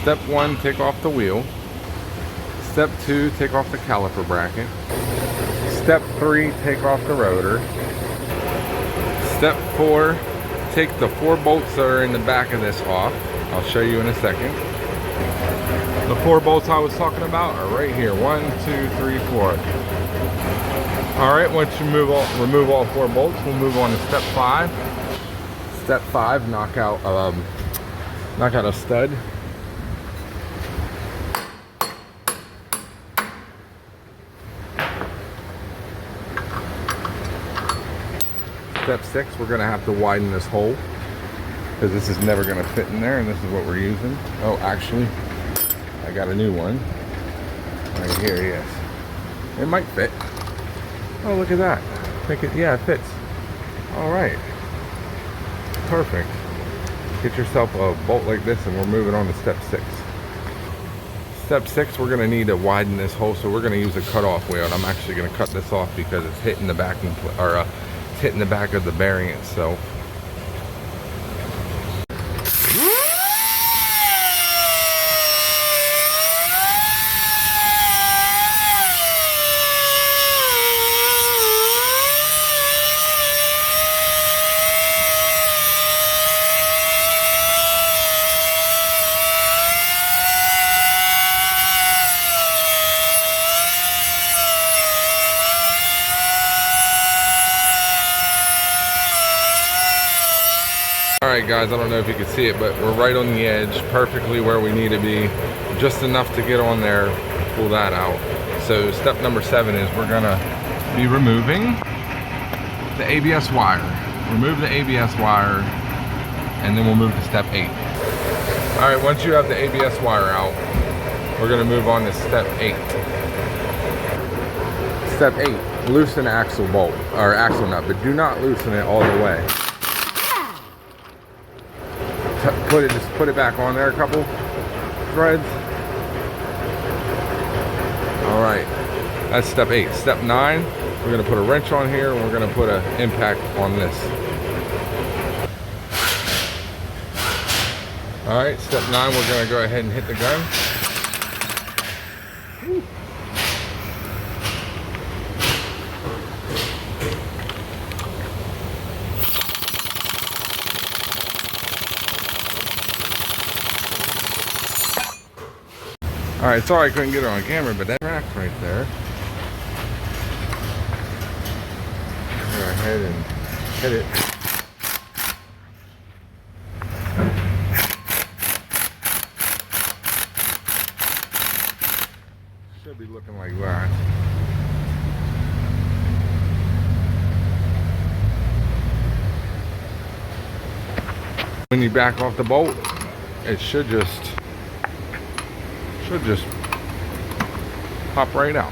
Step 1, take off the wheel. Step 2, take off the caliper bracket. Step 3, take off the rotor. Step 4, take the 4 bolts that are in the back of this off. I'll show you in a second. The 4 bolts I was talking about are right here. 1, 2, 3, 4. Alright, once you remove all 4 bolts, we'll move on to step 5. Step 5, knock out a stud. Step 6, we're going to have to widen this hole because this is never going to fit in there, and this is what we're using. Oh, actually, I got a new one right here. Yes, it might fit. Oh, look at that. Yeah, it fits. All right, perfect. Get yourself a bolt like this, and we're moving on to step 6. Step 6, we're going to need to widen this hole, so we're going to use a cutoff wheel, and I'm actually going to cut this off because it's hitting the backing hitting the back of the bearing itself. Alright guys, I don't know if you can see it, but we're right on the edge, perfectly where we need to be. Just enough to get on there, pull that out. So step number 7 is we're gonna be removing the ABS wire. Remove the ABS wire, and then we'll move to step 8. Alright, once you have the ABS wire out, we're gonna move on to step 8. Step 8, loosen axle bolt, or axle nut, but do not loosen it all the way. Just put it back on there a couple threads. Alright, that's step 8. Step 9, we're going to put a wrench on here, and we're going to put an impact on this. Alright, step 9, we're going to go ahead and hit the gun. Woo. Alright, sorry I couldn't get it on camera, but that track right there. Go ahead and hit it. Should be looking like that. When you back off the bolt, it should just pop right out.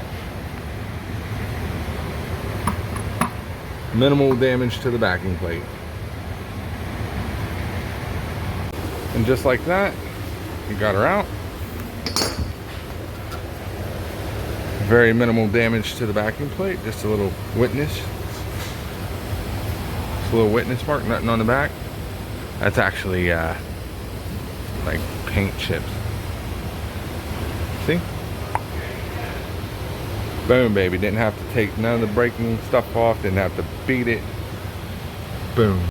Minimal damage to the backing plate. And just like that, you got her out. Very minimal damage to the backing plate. Just a little witness. Just a little witness mark, nothing on the back. That's actually like paint chips. See? Boom, baby. Didn't have to take none of the braking stuff off. Didn't have to beat it. Boom.